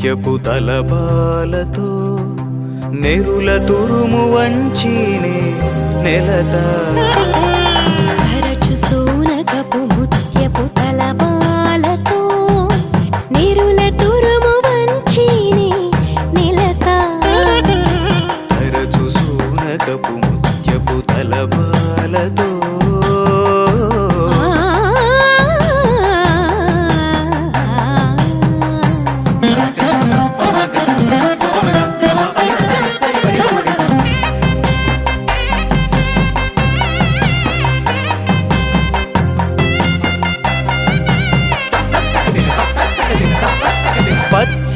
ముత్యపు తలపాలతో నెరుల తురుము వంచినే నెలత అరచు సోనకపు ముత్యపు తలపాలతో నెరుల తురుము వంచినే నెలత అరచు సోనకపు ముత్యపు తలపాలతో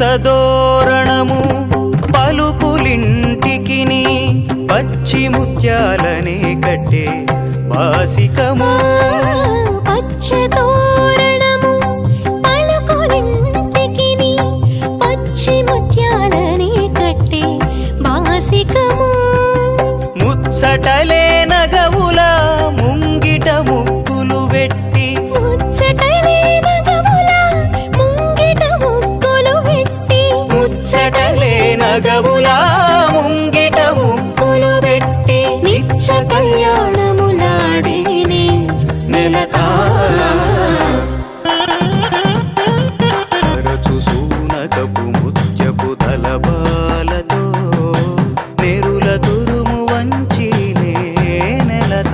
పచ్చదోరణము పలుకులింటికిని పచ్చి ముత్యాలనే కట్టే బాసికము పచ్చదోరణము పలుకులింటికిని పచ్చి ముత్యాలనే కట్టే బాసికము ముచ్చటలే నగవుల ముంగిట ముక్కులు వెట్టి ముచ్చటలే నగవుల ముంగిట ముక్కులు వెట్టి ముచ్చటలే నగవుల ముంగిట ముక్కులు వెట్టి నిత్య కళ్యాణములాడినే నెలత అరచు సూనకపు ముత్యపు తలపాలతో నెరుల తురుము వంచినే నెలత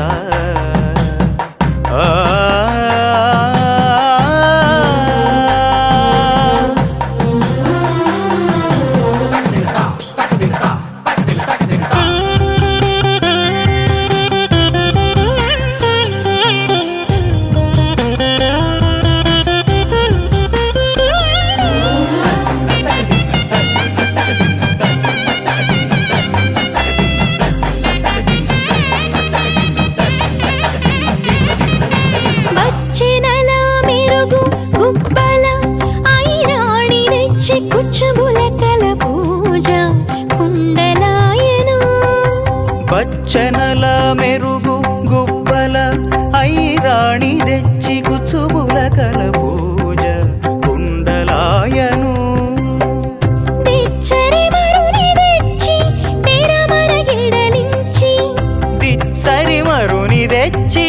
వచ్చెనల మెరుగు గుబ్బల ఐరాణి తెచ్చి కుచ్చుబులకల పూజ కుండలాయను బచ్చనల మెరుగు గుబ్బల ఐరాణి తెచ్చి కుచుబుల కల పూజ కుండలాయను తెచ్చరి మరుని తెచ్చి తెరమర గెడలించి దిచ్చరి మరుని తెచ్చి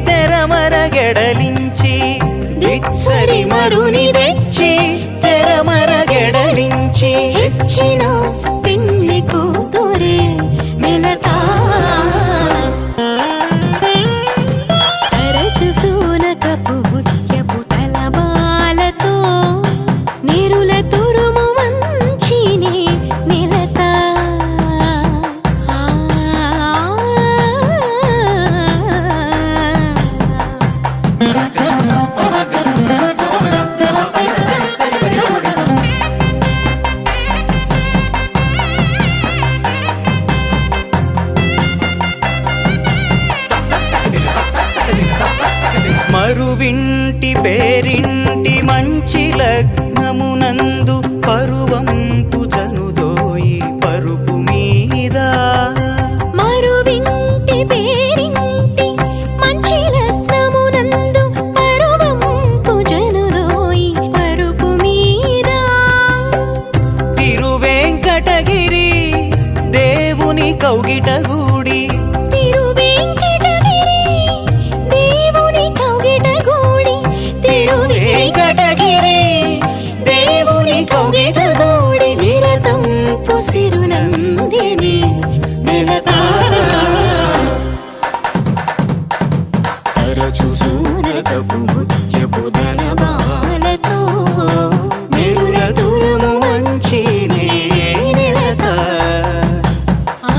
తెరమర గెడలించి దిచ్చరి మరుని తెచ్చి తెరమర గెడలించి ఇచ్చిన పెళ్లి కూతురే నెలత అరచు సోనకపు ముత్యపు తలపాలతో నెరుల తురుము వంచినే నెలత మరువింటి పేరింటి మంచి లగ్నమునందు పరువంపు జనుదోయి పరుపు మీద మరువింటి పేరింటి మంచి లగ్నమునందు పరువంపు జనుదోయి పరుపు మీద తిరువేంకటగిరి దేవుని కౌగిటగూడి తిరువేంకటగిరి దేవుని కౌగిటగూడి వెంకటగిరి దేవుని కౌగిటగూడి నిరతం పుసిరునందిని నెలత అరచు సూనకపు ముత్యపు తలపాలతో నెరుల తురుము వంచినే నెలత ఆ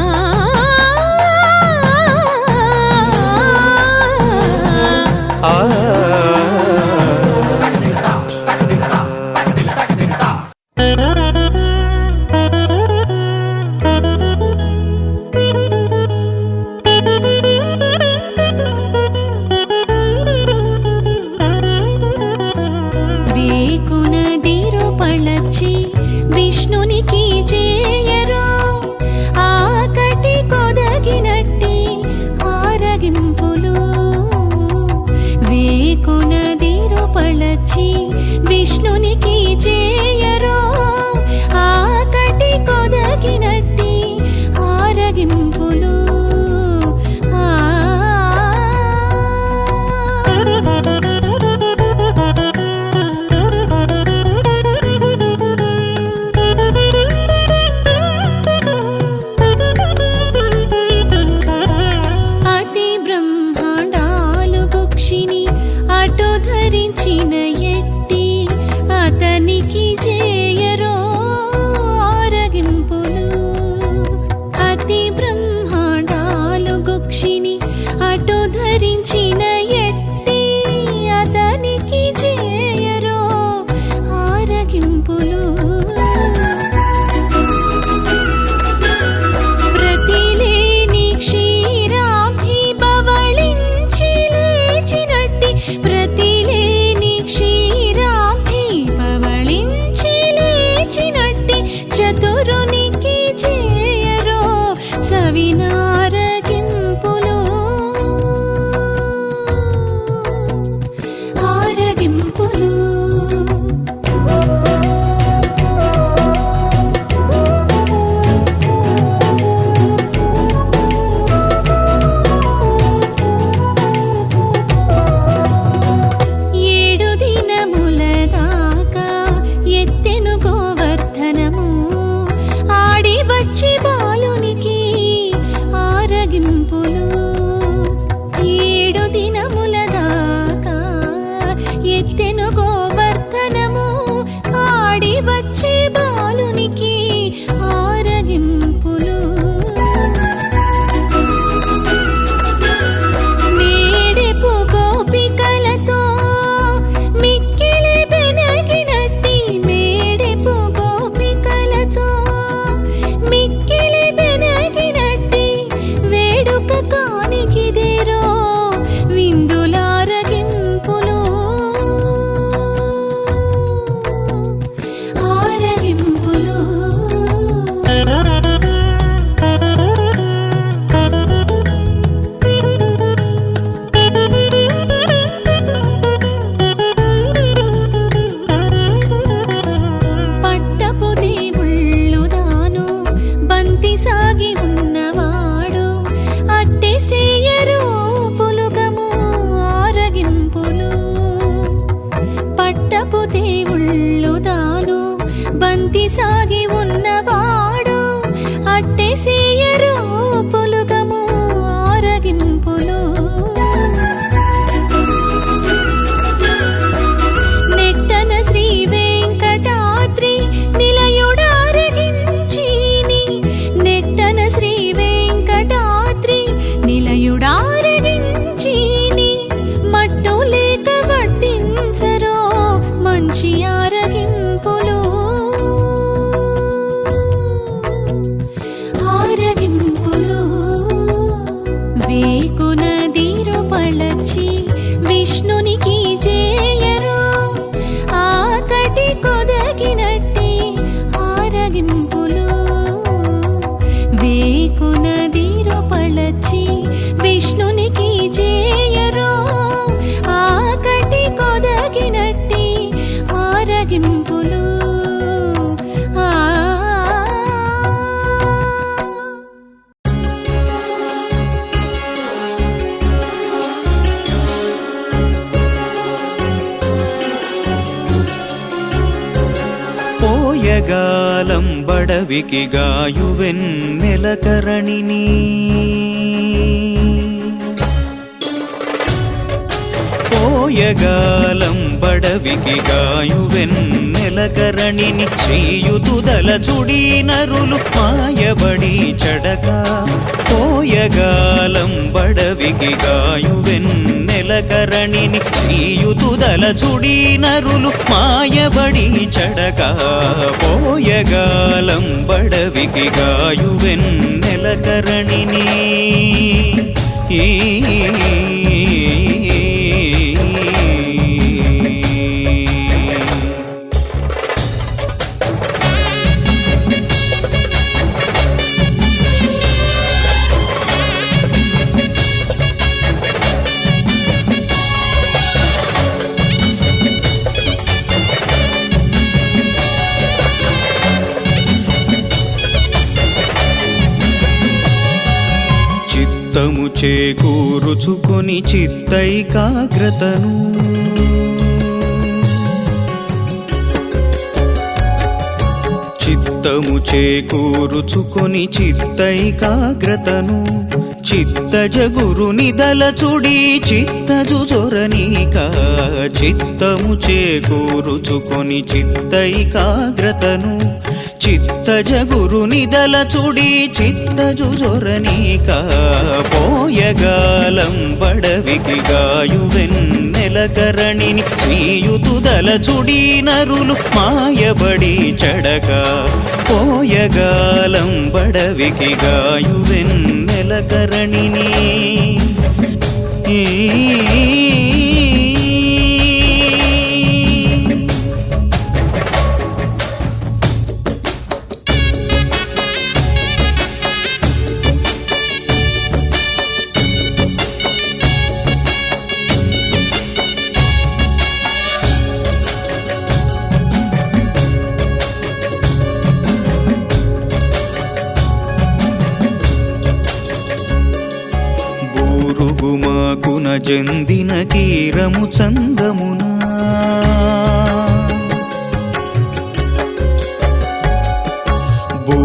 వేకునదిరు పళచి విష్ణునికి జేయరు ఆకటి కొదగినట్టి ఆరగింపులు వేకునదిరు పళచి విష్ణునికి జేయరు ఆకటి కొదగినట్టి ఆరగింపులు పోయగాలం బడవికి గాయువెన్నెలకరణిని పోయగాలం బడవికి గాయువెన్నెలకరణిని శ్రీయుతుదల చుడి నరులు మాయబడి చడక పోయగాలం బడవికి గాయువెన్నెలకరణిని శ్రీయుతుదల చుడి నరులు మాయబడి చడక పోయగాలం బడవికి గాయువెన్నెలకరణిని చిత్తము చేకూరుచుకొని చిత్తైకాగ్రతను చిత్తము చేకూరుచుకొని చిత్తైకాగ్రతను చిత్తజగురుని దలచుడి చిత్తజుజొరనీక చిత్తము చేకూరుచుకొని చిత్తైకాగ్రతను చిత్తజగురుని దలచుడి చిత్తజుజొరనీక పోయగాలం బడవికి గాయువెన్నెలకరణిని శ్రీయుతుదలచుడి నరులు మాయబడి చడక పోయగాలం బడవికి గాయువెన్నెలకరణిని బూరుగుమాకున జందిన కీరము చందమునా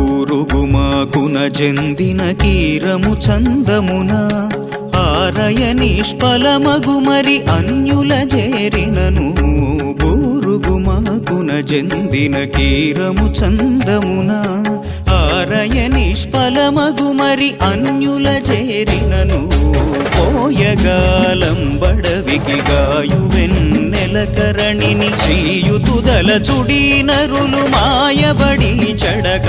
బూరుగుమాకున జందిన కీరము చందమునా ఆరయ నిష్ఫలమగు మరి అన్యుల చేరినను బూరుగుమాకున జందిన కీరము చందమునా ఆరయ నిష్ఫలమగు మరి అన్యుల చేరినను పోయగాలం బడవికి గాయువెన్నెలకరణిని శ్రీయుతుదలచుడి నరులు మాయబడి చడక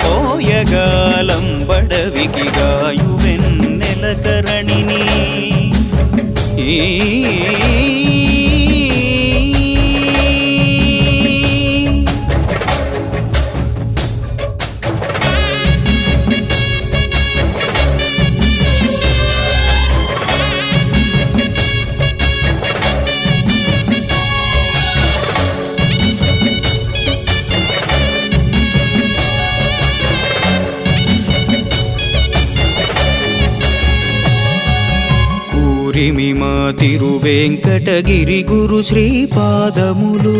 పోయగాలం బడవికి గాయువెన్నెలకరణిని మా తిరువెంకటగిరి గురు శ్రీపాదములు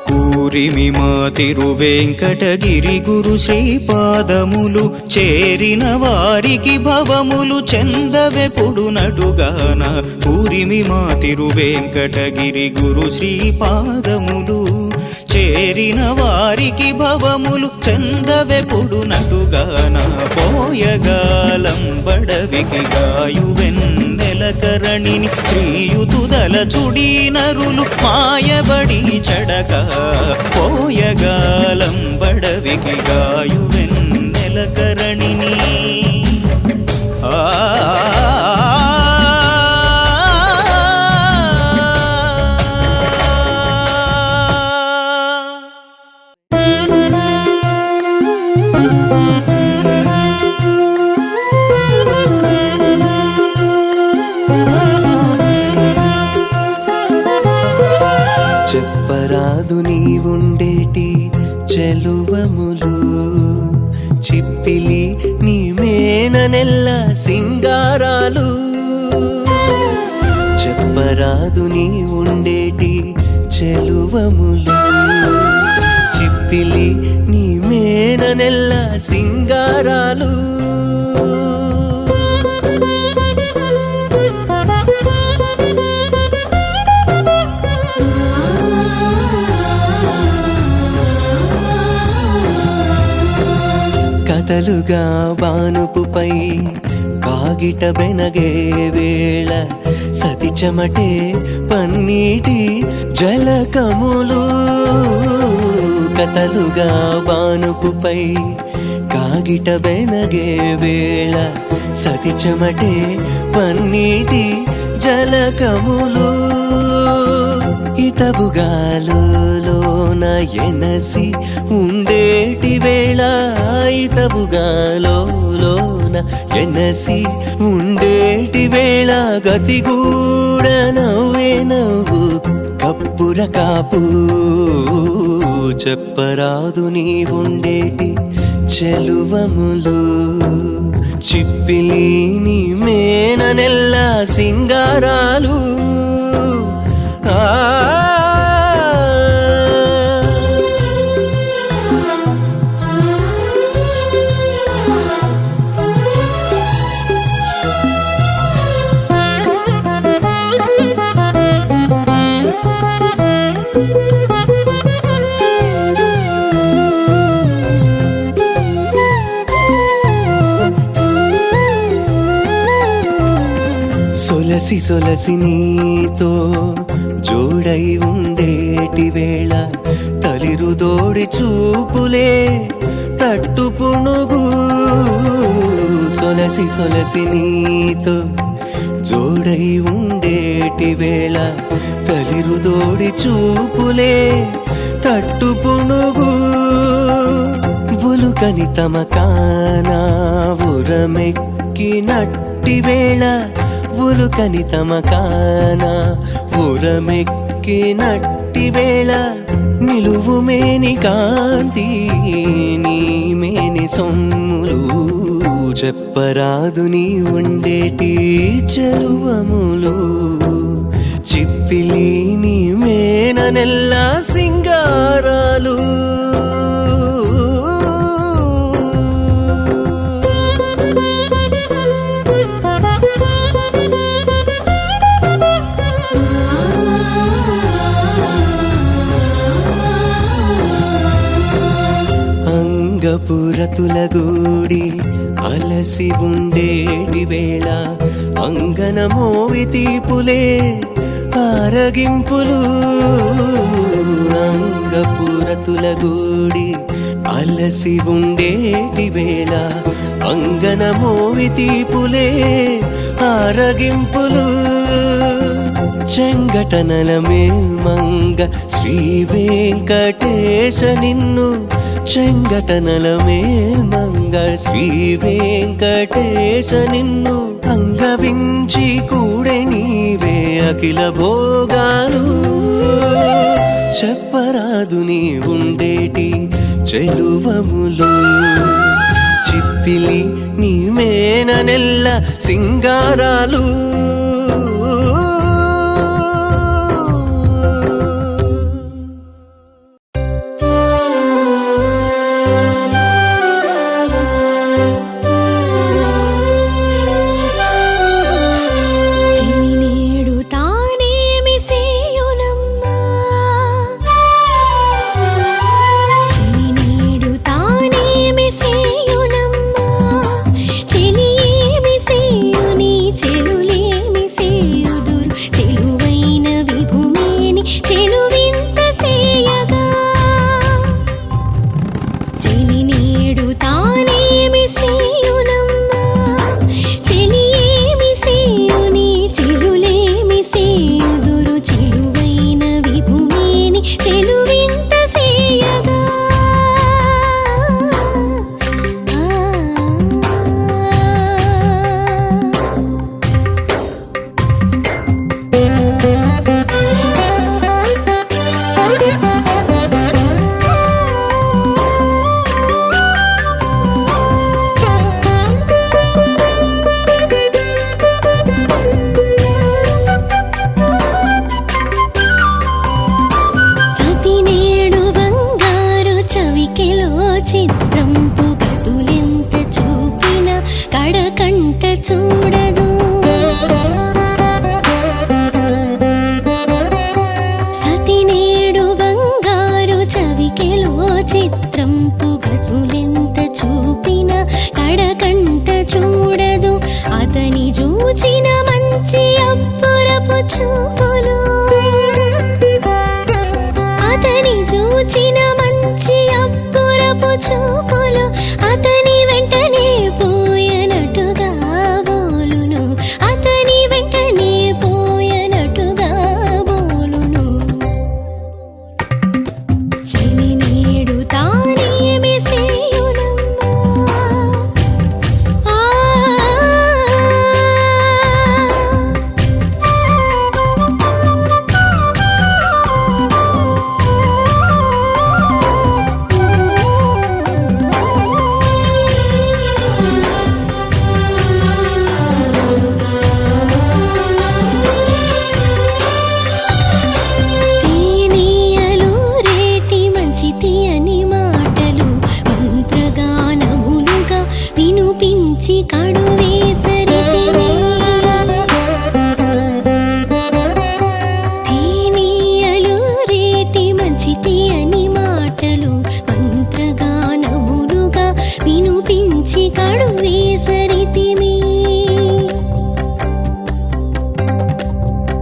కూరిమి మా తిరువెంకటగిరి గురు శ్రీపాదములు చేరిన వారికి భవములు చెందవెప్పుడు నటుగాన కూరిమి మా తిరువెంకటగిరి గురు శ్రీపాదములు చేరిన వారికి భవములు చందవెప్పుడు నటుగాన పోయగాలం బడవికి గాయువెన్నెలకరణిని శ్రీయుతుదలచుడి నరులు మాయబడి చడక పోయగాలం బడవికి గాయువెన్నెలకరణిని జలకరణిని ఆ చెప్పరాదు నీవుండేటి చెలువములు చిప్పిలి నీ మేననెల్ల సింగారాలు చెప్పరాదు నీవుండేటి చెలువములు చిప్పిలి నీ మేననెల్ల సింగారాలు కథలుగా బానుపుపై కాగిట బెనగే వేళ సతి చెమటే పన్నీటి జలకములు కథలుగా బానుపుపై కాగిట బెనగే వేళ సతి చెమటే పన్నీటి జలకములు ఇతబుగాలోన ఎనసి ఉండేటి వేళ ఇతబుగాలోన ఎనసి ఉండేటి వేళ గతిగూడ నవ్వే నవ్వు కప్పుర కాపు చెప్పరాదు నీవుండేటి చెలువములు చిప్పిలి నీ మేననెల్ల సింగారాలు సొలసి సొలసి నీతో జోడై ఉండేటి వేళ తలిరుదోడి చూపులే తట్టు పుణుగు సొలసి సొలసి నీతో జోడై ఉండేటి వేళ తలిరుదోడి చూపులే తట్టు పుణుగు ఉలుకని తమ కానా ఉరమెక్కి నట్టి వేళ ఉలుకని తమ కాన ఉరమెక్కి నట్టి వేళ నిలువు మేని కాంతి నీ మేని సొమ్ములు చెప్పరాదు నీ ఉండేటి చెలువములు చిప్పిలి నీ మేననెల్ల సింగారాలు పురతులగూడి అలసి ఉండేటి వేళ అంగన మోవి తీపులే ఆరగింపులు అంగపురతులగూడి అలసి ఉండేటి వేళ అంగన మోవి తీపులే ఆరగింపులు చెంగటనల మేల్మంగ శ్రీ వెంకటేశ నిన్ను చెంగటనల మేల్మంగ శ్రీ వెంకటేశ నిన్ను అంగవించి కూడే నీవే అఖిల భోగాలు చెప్పరాదు నీ ఉండేటి చెలువములు చిప్పిలి నీ మేననెల్ల సింగారాలు చెలులే చూడదు. సతి నేడు బంగారు చవికెలో చిత్రంపు గతులెంత చూపిన కడకంట చూడదు. అతని చూచిన మంచి అప్పురపు చూపులు, అతని చూచిన మంచి అప్పురపు చూపులు అతని వెంటనే పోయనట్టుగా బోలును, అతని వెంటనే పోయనట్టుగా బోలును. చెలి నేడు తానేమి సేయునమ్మా, ఆ తీనియలు రేటి మంచి తీయని మాటలు మంత్రగానములుగా వినుపించి కడువేసరితివి. తీనియలు రేటి మంచి తీయని మాటలు మంత్రగానములుగా వినుపించి కడువేసరితివి.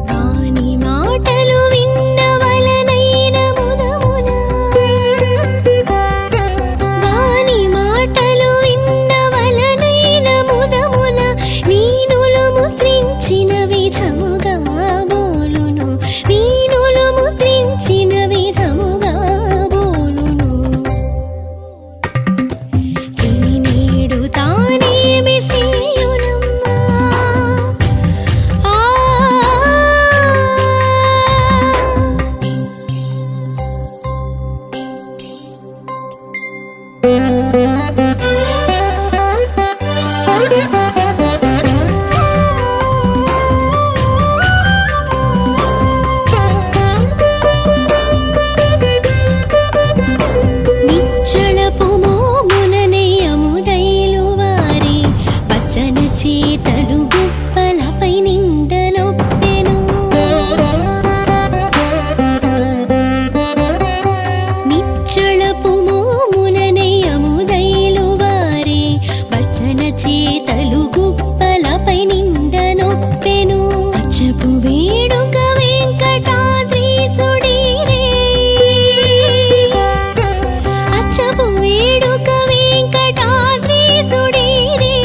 వాని మాటలు విన్నవలనైన ముదమున, వాని మాటలు విన్నవలనైన ముదమున వీణులు ముద్రించిన విధముగా బోలును, వీణులు ముద్రించిన విధముగా బోలును. చెలి నేడు తానేమి సేయునమ్మా, ఆ నిచ్చళపు మోముననే అముదైలు వారి పచ్చన చేతలు గుప్పలపై నిండనొప్పెను. నిచ్చళపు మోముననే అముదైలు వారి పచ్చన చేతలు గుప్పలపై నిండనొప్పెను. అచ్చపు వేడుక వెంకటాద్రీసుడీరే, అచ్చపు వేడుక వెంకటాద్రీసుడీరే.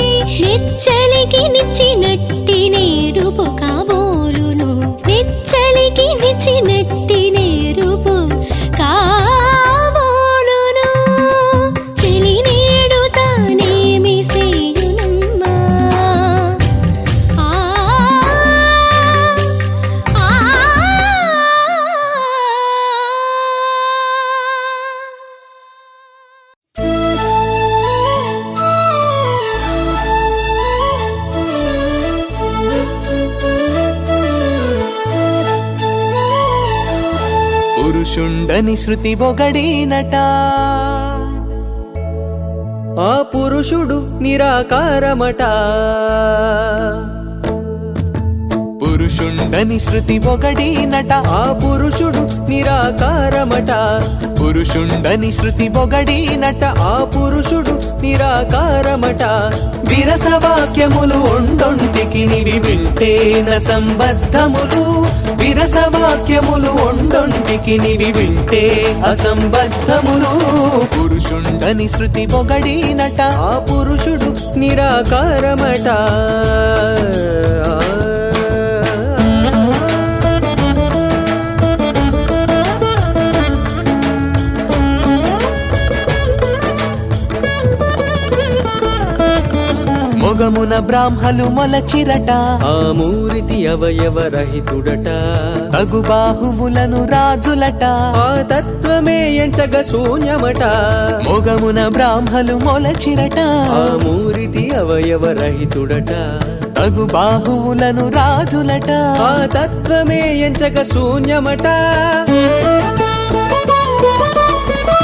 నెచ్చలికి నిచ్చినట్టి నేరుపు కాబోలును, నెచ్చలికి నిచ్చినట్టి నేరుపు కాబోలును. చెలి నేడు తానేమి సేయునమ్మా, ఆ ఆ పురుషుండని శృతి పొగడినట, ఆ పురుషుడు నిరాకారమట. పురుషుండని శృతి పొగడినట, ఆ పురుషుడు నిరాకారమట. పురుషుండని శృతి పొగడినట, ఆ పురుషుడు నిరాకారమట. విరసవాక్యములు ఒండొంటికి నివి వింటేన సంబద్ధములు, విరసవాక్యములు ఒండొంటికి నివి వింటే అసంబద్ధములు. పురుషుండని శృతి పొగడినట, ఆ పురుషుడు నిరాకారమట. మొగమున బ్రాహ్మలు మొలచిరట, ఆ మూరితి అవయవరహితుడట. తగు బాహువులను రాజులట, ఆ తత్వమే ఎంచగ శూన్యమట. మొగమున బ్రాహ్మలు మొలచిరట, ఆ మూరితి అవయవరహితుడట. తగు బాహువులను రాజులట, ఆ తత్వమే ఎంచగ శూన్యమట.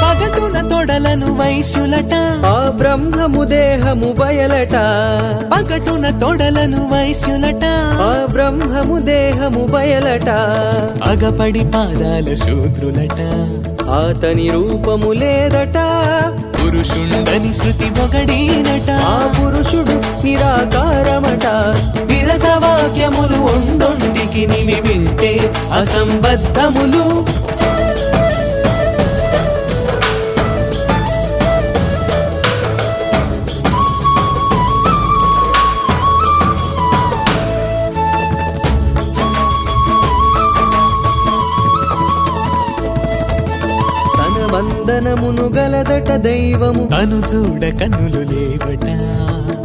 పగటున తొడలను వైశ్యులట ఆ బ్రహ్మము దేహము బయలట పగటున తొడలను వైశ్యులట ఆ బ్రహ్మము దేహము బయలట అగపడి పాదాల శూద్రులట అతని రూపము లేదట పురుషుండని శృతి పొగడినట ఆ పురుషుడు నిరాకారమట విరసవాక్యములు ఒండొంటికి నివి వింటే అసంబద్ధములు తన వందనమును గలదట దైవము తను చూడ కన్నులు లేవట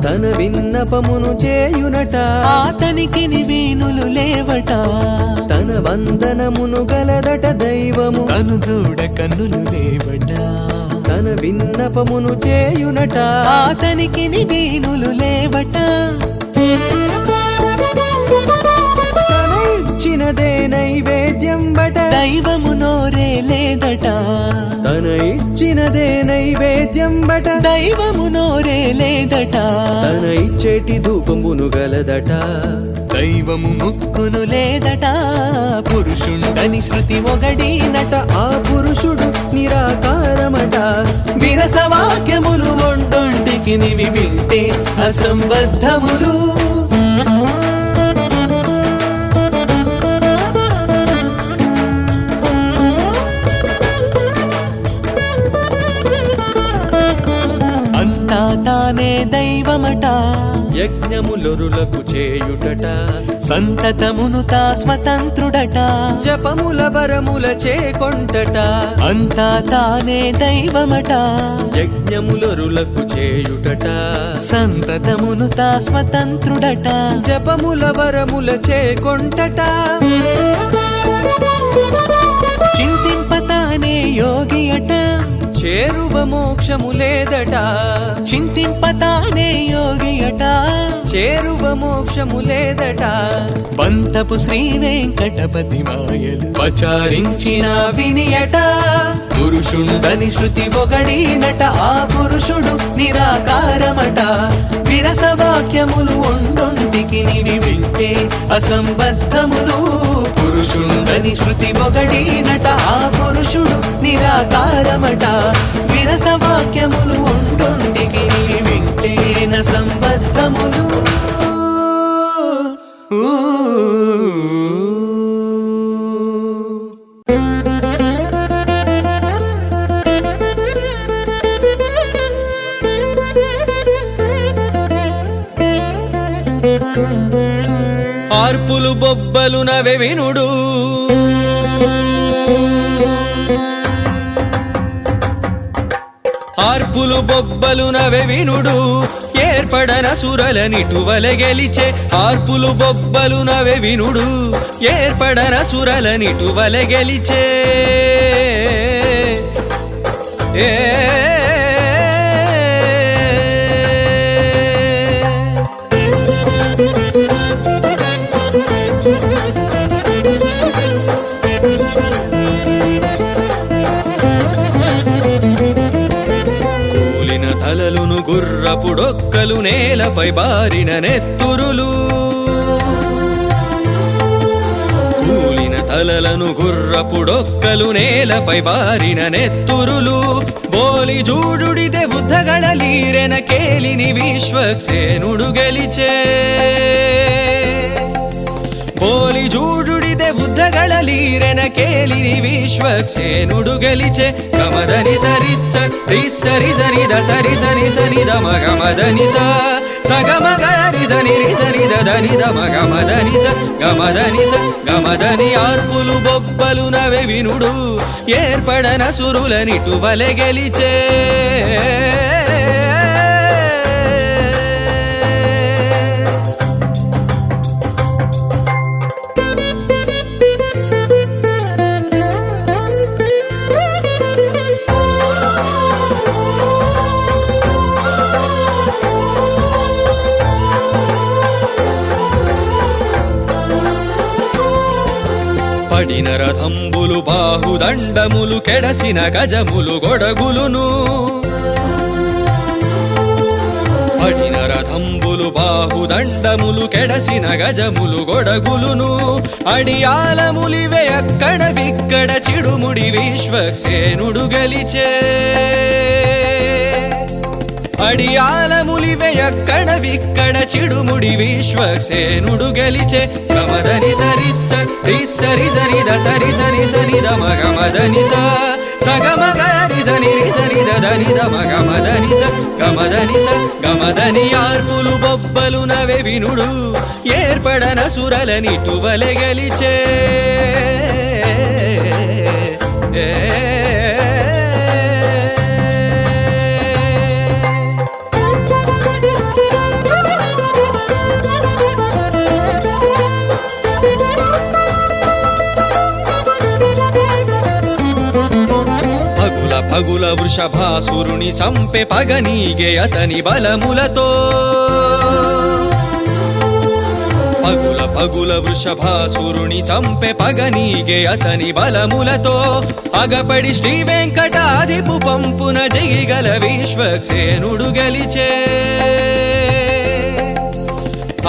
తన విన్నపమును చేయునట అతనికి నివేనులు లేవట తన వందనమును గలదట దైవము తను చూడ కన్నులు లేవట తన విన్నపమును చేయునట అతనికి నివేనులు లేవట తన ఇచ్చినదే నైవేద్యం బట దైవము నోరే లేదట తన ఇచ్చినదే నైవేద్యం బట దైవము నోరే లేదట తన ఇచ్చేటి ధూపమును గలదట దైవము ముక్కును లేదట పురుషుండని శృతి ఒగడినట ఆ పురుషుడు నిరాకారమట విరసవాక్యములు ఒంటొంటికి నివి వింటే అసంబద్ధములు అంతా తానే దైవమట యజ్ఞములొరులకు చేయుటట సంతతమును తా స్వతంత్రుడట జపముల వరముల చేకొంటట అంతా తానే దైవమట యజ్ఞములొరులకు చేయుటట సంతతమును తా స్వతంత్రుడట జపముల వరముల చేకొంటట చింతింపతానే యోగి అట చేరువ మోక్షము లేదట చింతింపతానే యోగి అట చేరువ మోక్షము లేదట పంతపు శ్రీ వెంకటపతి మాయలు పచారించిన వినియట పురుషుండని శృతి ఒగడినట ఆ పురుషుడు నిరాకారమట విరసవాక్యములు ఒండొంటికి నివి వింటే అసంబద్ధములు పురుషుండని శృతి ఒగడినట ఆ పురుషుడు నిరాకారమట విరసవాక్యములు ఒండొంటికి నివి వింటే సంబద్ధములు ఆర్పులు బొబ్బలు నవె వినుడు ఆర్పులు బొబ్బలు నవె వినుడు ఏర్పడన సురలనిటువల గెలిచే ఆర్పులు బొబ్బలు నవె వినుడు ఏర్పడన సురలనిటువల గెలిచే ఏ తలలును గుర్రపుడొక్కలు నేలపై బారిన నెత్తురులు కూలిన తలలను గుర్రపుడొక్కలు నేలపై బారిన నెత్తురులు బోలి జూడుడిదే బుద్ధగళలీరెన కేలిని విశ్వక్సేనుడు గెలిచే బోలి జూడుడిదే బుద్ధగళలీరెన కేలిని విశ్వక్సేనుడు గెలిచే గమదని సరిస్స రిస్సరి సరిద సరి సరి సనిద మగమదని సగమగరి సని సనిద ధనిద మగమదని గమదని గమదని ఆర్పులు బొబ్బలు నవె వినుడు ఏర్పడన సురులనిటువలె గెలిచే పడిన రథంబులు తంబులు బాహుదండములు కెడసిన గజములు గొడగులును పడిన రథంబులు బాహుదండములు కెడసిన గజములు గొడగులును అడియాలములివే అక్కడ విక్కడ చిడుముడి విశ్వక్సేనుడు గెలిచే అడియాలములివే అక్కడ విక్కడ చిడుముడి విశ్వక్సేనుడు గెలిచే గమదని సరిస్స రిస్సరి సరిద సరి సరి సరి దమ గమదని స సగమగరి సని సరి దని దమ గమదని స గమదని స గమదని ఆర్పులు బొబ్బలు నవె వినుడు ఏర్పడన సురలని టువలె గెలిచే పగుల వృషభాసురుని చంపె పగనీగే అతని బలములతో పగుల వృషభాసురుని చంపె పగనీగే అతని బలములతో అగపడి శ్రీ వెంకటాదిపు పంపున జగిగల విశ్వక్సేనుడు గెలిచే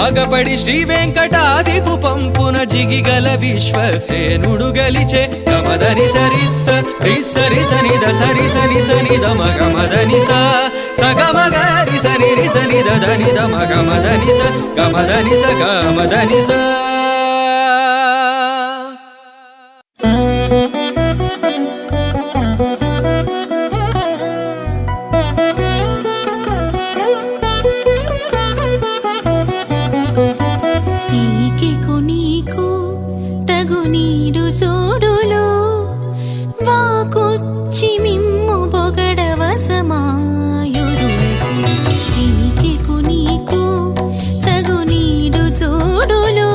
అగపడి శ్రీ వెంకటాదిపు పంపున జిగిగల విశ్వక్సేనుడు గెలిచే గమదని సరిస్స రిస్సరి సనిద సరి సరి సని దమ గమదని స సగమగరి సని రి సని దని దమ గమదని స గమదని స గమదని స చూడులో వాకొచ్చి మిమ్ము బొగడవసమాయుడు నీకు తగు నీడు చూడులో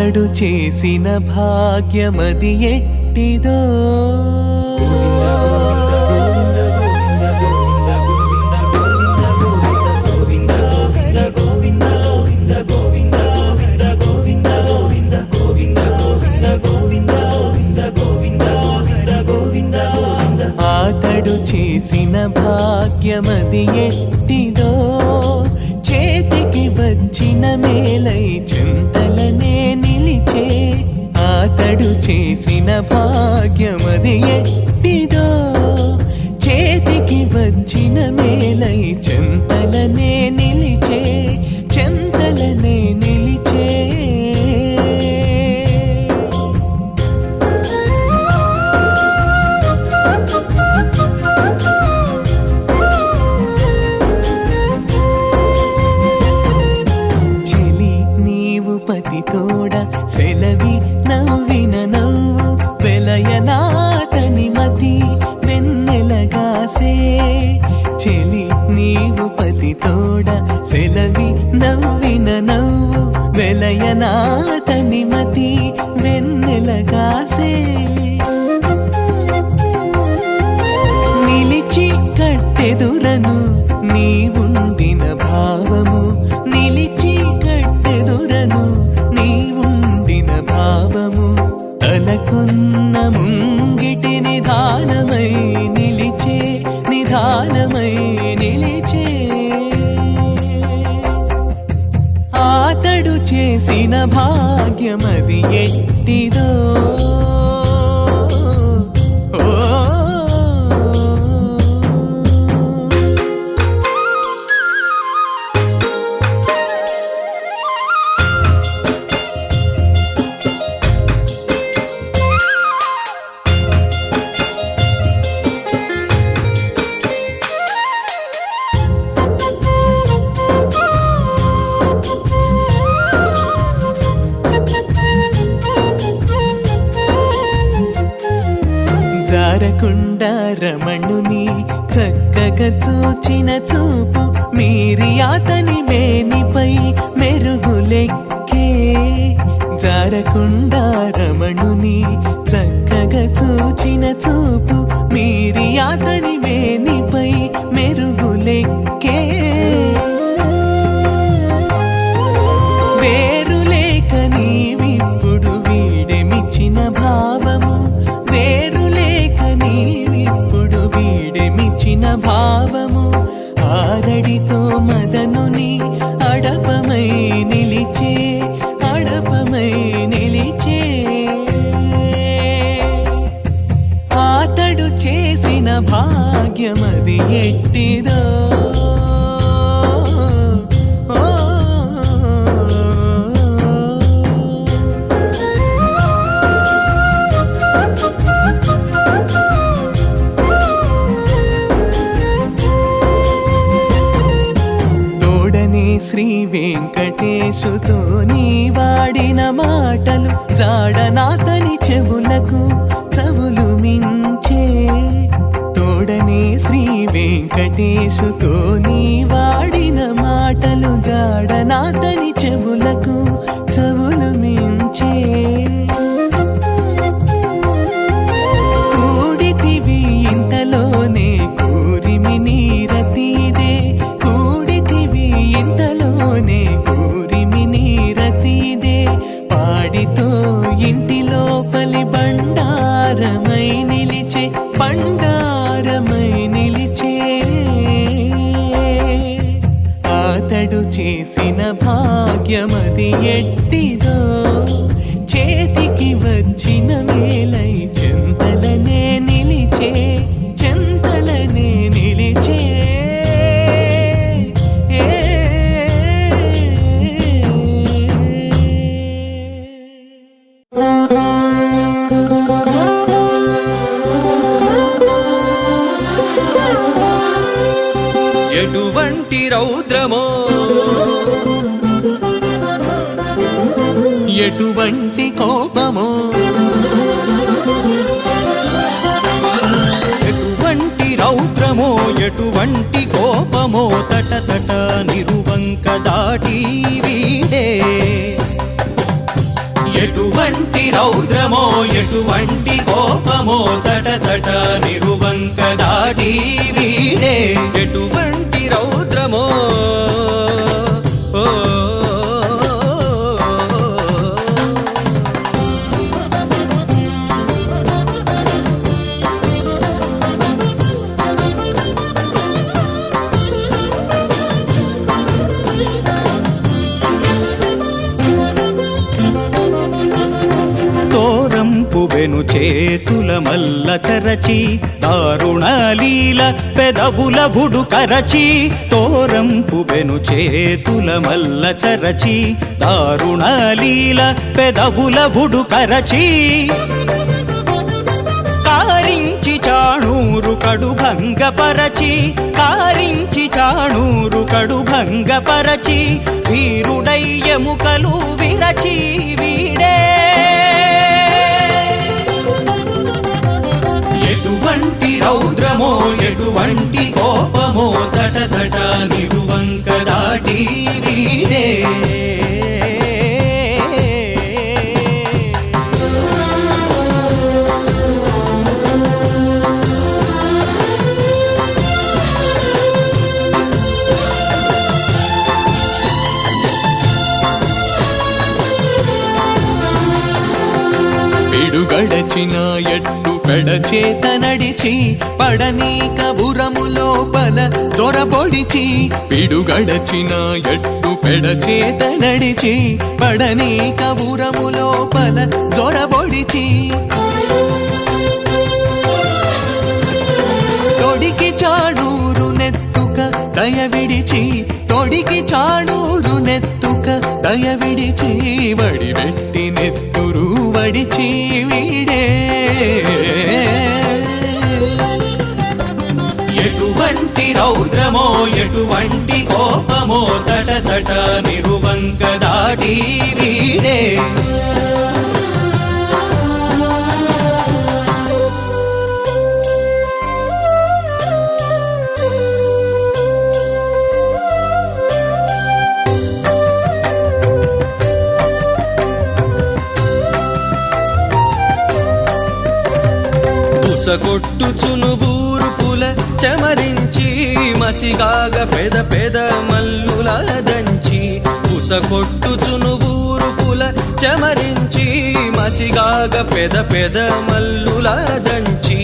అతడు చేసిన భాగ్యమది ఎట్టిదో అతడు చేసిన భాగ్యమది ఎట్టిదో చేతికి వచ్చిన మేలై చింతలనే నిలిచే అతడు చేసిన భాగ్యమది ఎట్టిదో చేతికి వచ్చిన మేలై చింతలనే నిలిచే చింతలనే నిలిచే తోడ సెలవి నవ్విన నవ్వు వెలయనాతని మతి వెన్నెలగాసే చెలి నీవు పతి తోడ సెలవి నవ్విన నవ్వు వెలయనాతని మతి వెన్నెలగాసే నిలిచి కట్టెదురను నీవుండిన భావము నిలిచి కట్టెదురను నీవుండిన భావము తలకొన్న ముంగిటి నిధానమై నిలిచే నిధానమై నిలిచే అతడు చేసిన భాగ్యమది ఎట్టిదో జారకుండా రమణుని చక్కగా చూచిన చూపు మీరి అతని మేనిపై మెరుగులెక్కే జారకుండా రమణుని చక్కగా చూచిన చూపు మీరి అతని మేనిపై మెరుగులెక్కే వేరులేక నీవిప్పుడు వీడెమిచ్చిన భావము వేరులేక నీవిప్పుడు వీడెమిచ్చిన భావము ఆరడితో మదనుని అడపమై నిలిచే అడపమై నిలిచే అతడు చేసిన భాగ్యమది ఎట్టిదో శ్రీ వెంకటేశుతో నీ వాడిన మాటలు జాడనాతని చెవులకు చవులు మించే తోడనే శ్రీ వెంకటేశుతో నీ వాడిన మాటలు జాడనాతని చెవులకు చవులు మించే కూడితివి ఇంతలోనే కూరిమి నీరతీదే ఇంతలోనే కూరిమి నీరతీదే పాడితో ఇంటి లోపలి బండారమై నిలిచే బండారమై నిలిచే అతడు చేసిన భాగ్యమది ఎట్టిదో చేతికి వచ్చిన మేలై చింతలనే నిలిచే చింతలనే నిలిచే ఎటువంటి రౌద్రమో ఎటువంటి కోపమో ఎటువంటి రౌద్రమో ఎటువంటి కోపమో తటతట నిరువంక దాటి వీడే ఎటువంటి రౌద్రమో ఎటువంటి కోపమో తటతట నిరువంక దాటి వీడే ఎటువంటి రౌద్రమో ఓ తోరంపుబెను చేతుల మల్ల చరచి దారుణ లీల పెదవుల బుడు కరచి తోరంపుబెను చేతుల మల్ల చరచి దారుణ లీల పెదవుల బుడు కరచి కారించి చాణూరు కడు భంగపరచి కారించి చాణూరు కడు భంగపరచి వీరుడై ఎముకలు విరచి వీడే ఎటువంటి రౌద్రమో ఎటువంటి కోపమో తటతట నిరువంక దాటి వీడే పిడుగడచిన ఎట్టు పెడచేత నడిచి పడనీక బురము లోపల చొరబొడిచి పిడుగడచిన ఎట్టు పెడచేత నడిచి పడనీక బురము లోపల చొరబొడిచి తొడికి చాడూరు నెత్తుక దయ విడిచి తొడికి చాడూరు నెత్తుక దయ విడిచి వడిబెట్టి నెత్తురు వడిచి వీడే ఎటువంటి రౌద్రమో ఎటువంటి కోపమో తటతట నిరువంక దాటి వీడే కొట్టుచును ఊరుపుల చెమరించి మసిగాగ పెద పెద మల్లుల దంచి కొట్టుచును ఊరుపుల చెమరించి మసిగాగ పెద పెద మల్లుల దంచి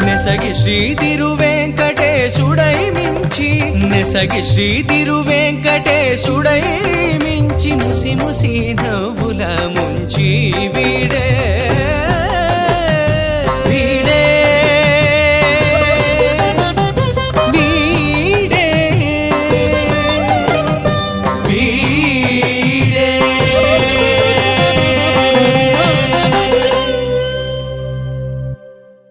నెసగి శ్రీ తిరువెంకటేశుడై మించి నెసగి శ్రీ తిరువెంకటేశుడై మించి ముసి ముసి నవ్వుల ముంచి వీడే